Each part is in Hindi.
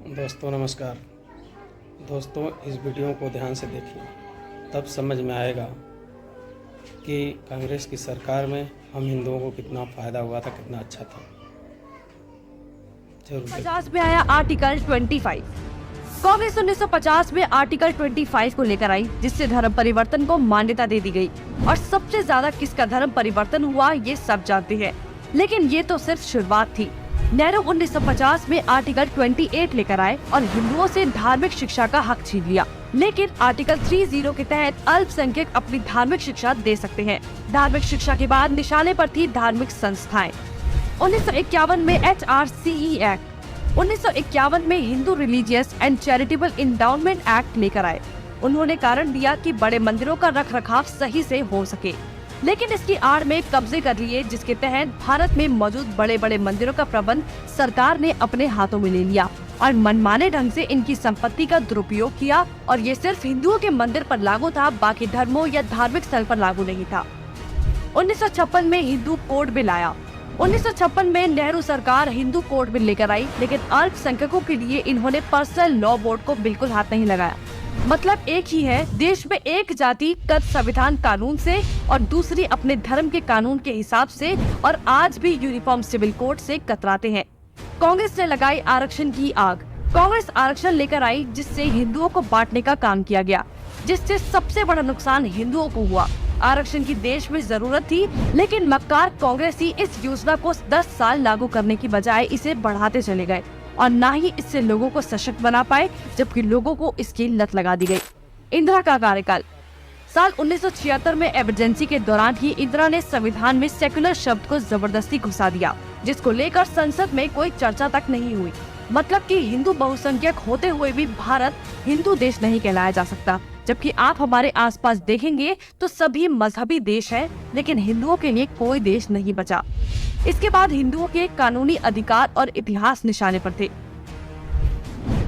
दोस्तों नमस्कार। दोस्तों इस वीडियो को ध्यान से देखिए, तब समझ में आएगा कि कांग्रेस की सरकार में हम हिंदुओं को कितना फ़ायदा हुआ था, कितना अच्छा था। जरूर देखिए। 50 में आया आर्टिकल 25। कांग्रेस 1950 में आर्टिकल 25 को लेकर आई, जिससे धर्म परिवर्तन को मान्यता दे दी गई। और सबसे ज्यादा किसका धर्म परिवर्तन हुआ ये सब जानते हैं, लेकिन ये तो सिर्फ शुरुआत थी। नेहरू 1950 में आर्टिकल 28 लेकर आए और हिंदुओं से धार्मिक शिक्षा का हक छीन लिया। लेकिन आर्टिकल 30 के तहत अल्पसंख्यक अपनी धार्मिक शिक्षा दे सकते हैं। धार्मिक शिक्षा के बाद निशाने पर थी धार्मिक संस्थाएं। 1951 में HRCE एक्ट, 1951 में Hindu religious and charitable endowment act लेकर आए। उन्होंने कारण दिया कि बड़े मंदिरों का रखरखाव सही से हो सके, लेकिन इसकी आड़ में कब्जे कर लिए, जिसके तहत भारत में मौजूद बड़े बड़े मंदिरों का प्रबंध सरकार ने अपने हाथों में ले लिया और मनमाने ढंग से इनकी संपत्ति का दुरुपयोग किया। और ये सिर्फ हिंदुओं के मंदिर पर लागू था, बाकी धर्मों या धार्मिक स्थल पर लागू नहीं था। 1956 में हिंदू कोड बिल आया। 1956 में नेहरू सरकार हिंदू कोड बिल लेकर आई, लेकिन अल्पसंख्यकों के लिए इन्होंने पर्सनल लॉ बोर्ड को बिल्कुल हाथ नहीं लगाया। मतलब एक ही है, देश में एक जाति कद संविधान कानून से और दूसरी अपने धर्म के कानून के हिसाब से, और आज भी यूनिफॉर्म सिविल कोड से कतराते हैं। कांग्रेस ने लगाई आरक्षण की आग। कांग्रेस आरक्षण लेकर आई, जिससे हिंदुओं को बांटने का काम किया गया, जिससे सबसे बड़ा नुकसान हिंदुओं को हुआ। आरक्षण की देश में जरूरत थी, लेकिन मक्कार कांग्रेसी इस योजना को 10 साल लागू करने की बजाय इसे बढ़ाते चले गए और न ही इससे लोगों को सशक्त बना पाए, जबकि लोगों को इसकी लत लगा दी गई। इंदिरा का कार्यकाल। साल 1976 में इमरजेंसी के दौरान ही इंदिरा ने संविधान में सेक्युलर शब्द को जबरदस्ती घुसा दिया, जिसको लेकर संसद में कोई चर्चा तक नहीं हुई। मतलब कि हिंदू बहुसंख्यक होते हुए भी भारत हिंदू देश नहीं कहलाया जा सकता, जबकि आप हमारे आसपास देखेंगे तो सभी मजहबी देश हैं, लेकिन हिंदुओं के लिए कोई देश नहीं बचा। इसके बाद हिंदुओं के कानूनी अधिकार और इतिहास निशाने पर थे।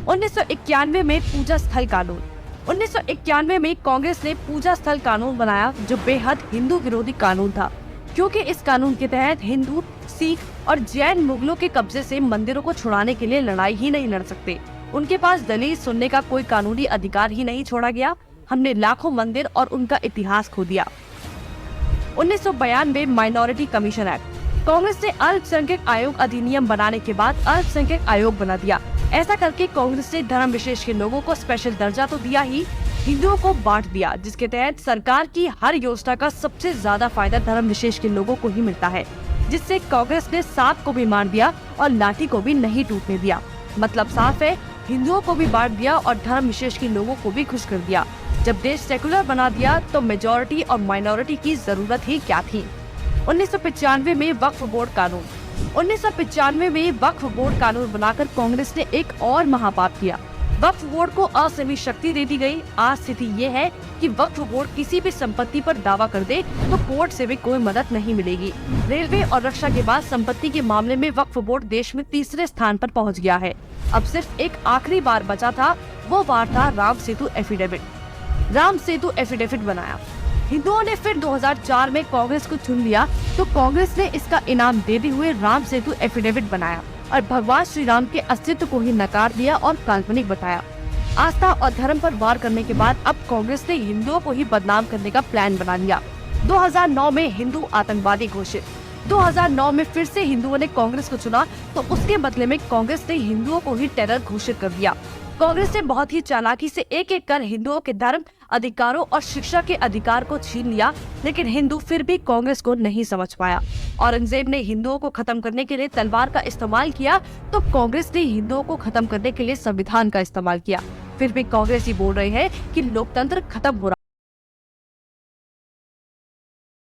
1991 में पूजा स्थल कानून। 1991 में कांग्रेस ने पूजा स्थल कानून बनाया, जो बेहद हिंदू विरोधी कानून था, क्योंकि इस कानून के तहत हिंदू, सिख और जैन मुगलों के कब्जे से मंदिरों को छुड़ाने के लिए लड़ाई ही नहीं लड़ सकते। उनके पास दलील सुनने का कोई कानूनी अधिकार ही नहीं छोड़ा गया। हमने लाखों मंदिर और उनका इतिहास खो दिया। 1992 माइनॉरिटी कमीशन एक्ट। कांग्रेस ने अल्पसंख्यक आयोग अधिनियम बनाने के बाद अल्पसंख्यक आयोग बना दिया। ऐसा करके कांग्रेस ने धर्म विशेष के लोगों को स्पेशल दर्जा तो दिया ही, हिंदुओं को बांट दिया, जिसके तहत सरकार की हर योजना का सबसे ज्यादा फायदा धर्म विशेष के लोगों को ही मिलता है, जिससे कांग्रेस ने सांप को भी मार दिया और लाठी को भी नहीं टूटने दिया। मतलब साफ है, हिंदुओं को भी बांट दिया और धर्म विशेष के लोगों को भी खुश कर दिया। जब देश सेकुलर बना दिया तो मेजॉरिटी और माइनॉरिटी की जरूरत ही क्या थी। 1995 में वक्फ बोर्ड कानून। 1995 में वक्फ बोर्ड कानून बनाकर कांग्रेस ने एक और महापाप किया। वक्फ बोर्ड को असीमित शक्ति दे दी गई। आज स्थिति ये है कि वक्फ बोर्ड किसी भी संपत्ति पर दावा कर दे तो कोर्ट से भी कोई मदद नहीं मिलेगी। रेलवे और रक्षा के बाद संपत्ति के मामले में वक्फ बोर्ड देश में तीसरे स्थान पर पहुंच गया है। अब सिर्फ एक आखिरी बार बचा था, वो बार था राम सेतु एफिडेविट। राम सेतु एफिडेविट बनाया। हिंदुओं ने फिर 2004 में कांग्रेस को चुन लिया, तो कांग्रेस ने इसका इनाम देते हुए राम सेतु एफिडेविट बनाया और भगवान श्री राम के अस्तित्व को ही नकार दिया और काल्पनिक बताया। आस्था और धर्म पर वार करने के बाद अब कांग्रेस ने हिंदुओं को ही बदनाम करने का प्लान बना लिया। 2009 में हिंदू आतंकवादी घोषित। 2009 में फिर से हिंदुओं ने कांग्रेस को चुना, तो उसके बदले में कांग्रेस ने हिंदुओं को ही टेरर घोषित कर दिया। कांग्रेस ने बहुत ही चालाकी से एक एक कर हिंदुओं के धर्म, अधिकारों और शिक्षा के अधिकार को छीन लिया, लेकिन हिंदू फिर भी कांग्रेस को नहीं समझ पाया। औरंगजेब ने हिंदुओं को खत्म करने के लिए तलवार का इस्तेमाल किया, तो कांग्रेस ने हिंदुओं को खत्म करने के लिए संविधान का इस्तेमाल किया। फिर भी कांग्रेस ही बोल रहे हैं कि लोकतंत्र खत्म हो रहा